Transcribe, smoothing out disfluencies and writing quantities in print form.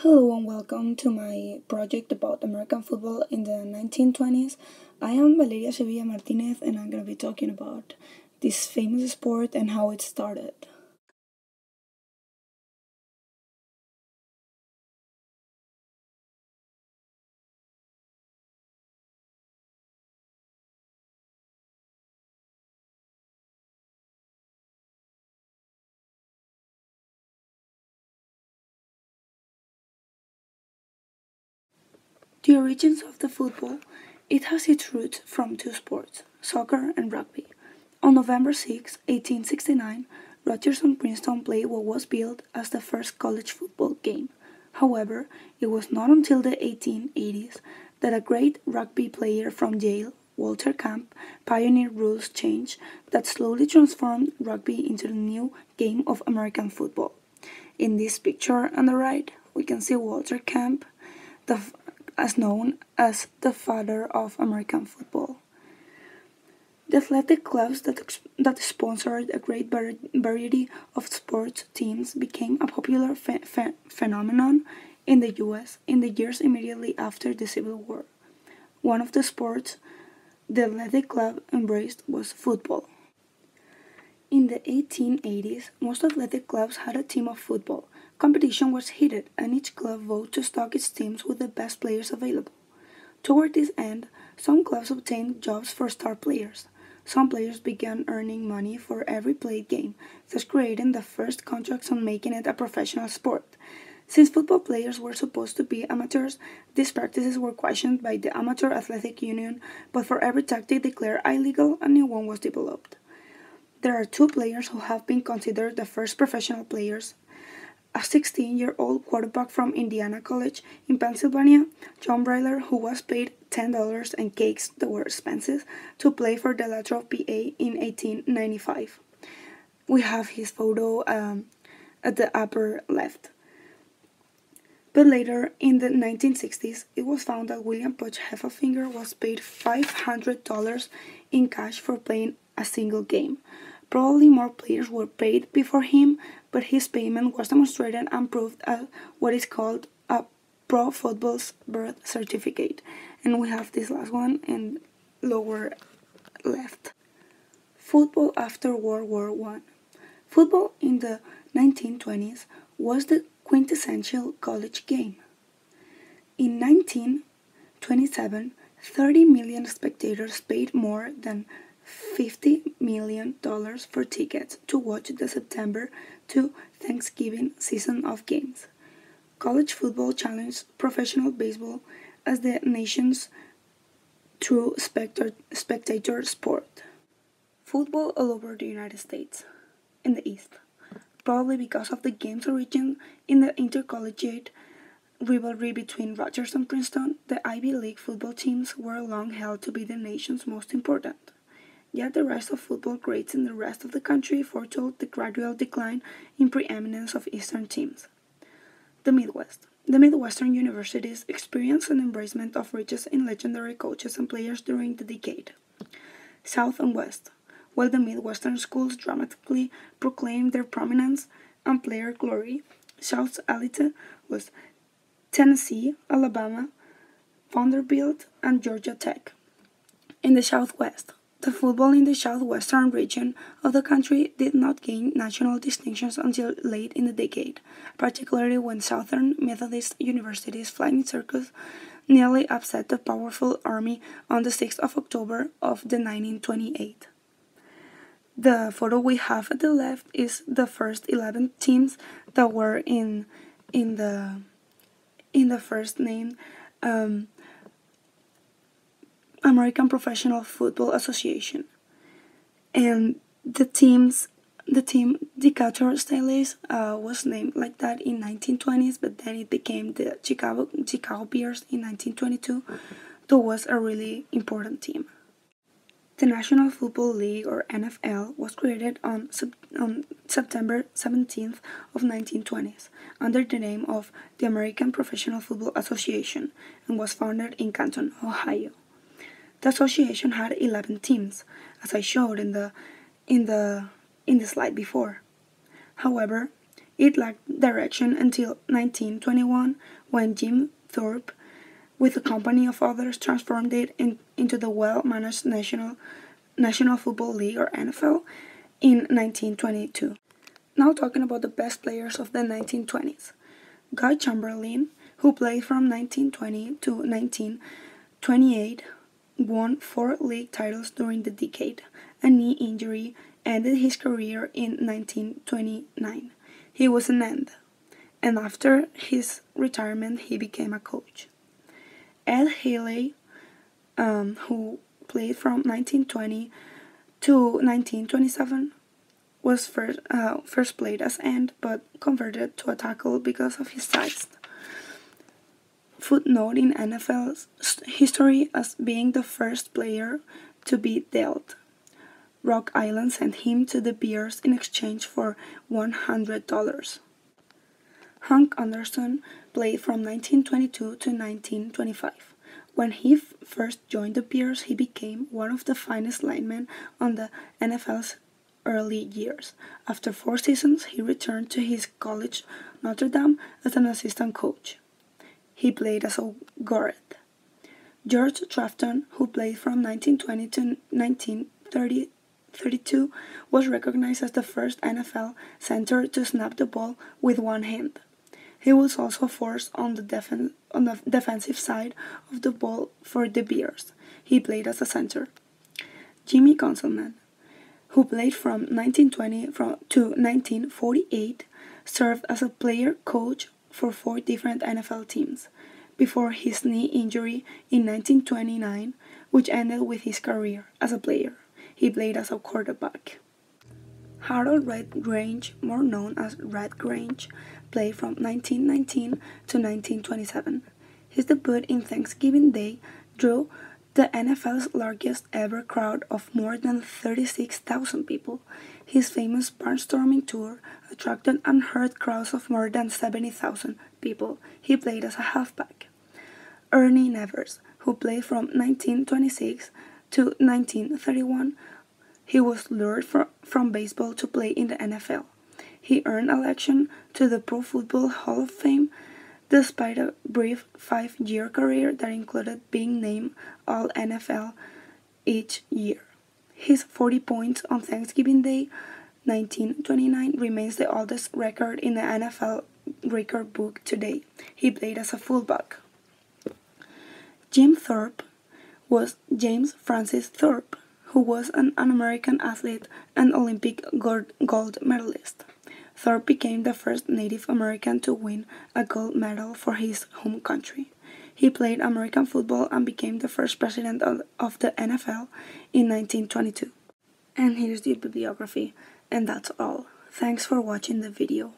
Hello and welcome to my project about American football in the 1920s. I am Valeria Sevilla Martinez and I'm going to be talking about this famous sport and how it started. The origins of the football, it has its roots from two sports, soccer and rugby. On November 6, 1869, Rutgers and Princeton played what was billed as the first college football game. However, it was not until the 1880s that a great rugby player from Yale, Walter Camp, pioneered rules change that slowly transformed rugby into the new game of American football. In this picture on the right, we can see Walter Camp, the, as known as the father of American football. The athletic clubs that sponsored a great variety of sports teams became a popular phenomenon in the US in the years immediately after the Civil War. One of the sports the athletic club embraced was football. In the 1880s, most athletic clubs had a team of football. Competition was heated, and each club voted to stock its teams with the best players available. Toward this end, some clubs obtained jobs for star players. Some players began earning money for every played game, thus creating the first contracts and making it a professional sport. Since football players were supposed to be amateurs, these practices were questioned by the Amateur Athletic Union, but for every tactic declared illegal, a new one was developed. There are two players who have been considered the first professional players. A 16-year-old quarterback from Indiana College in Pennsylvania, John Bryler, who was paid $10 and cakes that were expenses to play for the Latrobe, PA in 1895. We have his photo at the upper left. But later, in the 1960s, it was found that William Putch Heffelfinger was paid $500 in cash for playing a single game. Probably more players were paid before him, but his payment was demonstrated and proved as what is called a pro football's birth certificate. And we have this last one in lower left. Football after World War I. Football in the 1920s was the quintessential college game. In 1927, 30 million spectators paid more than $50 million for tickets to watch the September to Thanksgiving season of games. College football challenged professional baseball as the nation's true spectator sport. Football all over the United States, in the East, probably because of the game's origin in the intercollegiate rivalry between Rutgers and Princeton. The Ivy League football teams were long held to be the nation's most important. Yet the rise of football grades in the rest of the country foretold the gradual decline in preeminence of Eastern teams. The Midwest. The Midwestern universities experienced an embracement of riches in legendary coaches and players during the decade. South and West. While the Midwestern schools dramatically proclaimed their prominence and player glory, South's elite was Tennessee, Alabama, Vanderbilt, and Georgia Tech. In the Southwest, the football in the southwestern region of the country did not gain national distinctions until late in the decade, particularly when Southern Methodist University's flying circus nearly upset the powerful Army on the 6th of October of the 1928. The photo we have at the left is the first 11 teams that were in the first name American Professional Football Association, and the team Decatur Staleys was named like that in 1920s, but then it became the Chicago Bears in 1922. That was a really important team. The National Football League, or NFL, was created on September 17th of 1920s under the name of the American Professional Football Association and was founded in Canton, Ohio. The association had 11 teams, as I showed in the slide before. However, It lacked direction until 1921 when Jim Thorpe, with a company of others, transformed it into the well-managed National Football League, or NFL, in 1922. Now talking about the best players of the 1920s. Guy Chamberlain, who played from 1920 to 1928, won 4 league titles during the decade. A knee injury ended his career in 1929. He was an end, and after his retirement he became a coach. Ed Haley, who played from 1920 to 1927, was first played as end but converted to a tackle because of his size. Footnote in NFL's history as being the first player to be dealt. Rock Island sent him to the Bears in exchange for $100. Hank Anderson played from 1922 to 1925. When he first joined the Bears, he became one of the finest linemen on the NFL's early years. After 4 seasons, he returned to his college, Notre Dame, as an assistant coach. He played as a guard. George Trafton, who played from 1920 to 1932, was recognized as the first NFL center to snap the ball with one hand. He was also forced on the defensive side of the ball for the Bears. He played as a center. Jimmy Conselman, who played from 1920 to 1948, served as a player coach for 4 different NFL teams before his knee injury in 1929, which ended with his career as a player. He played as a quarterback. Harold Red Grange, more known as Red Grange, played from 1919 to 1927. His debut in Thanksgiving Day drew the NFL's largest ever crowd of more than 36,000 people. His famous barnstorming tour attracted unheard crowds of more than 70,000 people. He played as a halfback. Ernie Nevers, who played from 1926 to 1931, he was lured from baseball to play in the NFL. He earned election to the Pro Football Hall of Fame despite a brief 5-year career that included being named All-NFL each year. His 40 points on Thanksgiving Day, 1929, remains the oldest record in the NFL record book today. He played as a fullback. Jim Thorpe was James Francis Thorpe, who was an American athlete and Olympic gold medalist. Thorpe became the first Native American to win a gold medal for his home country. He played American football and became the first president of the NFL in 1922. And here's the bibliography, and that's all. Thanks for watching the video.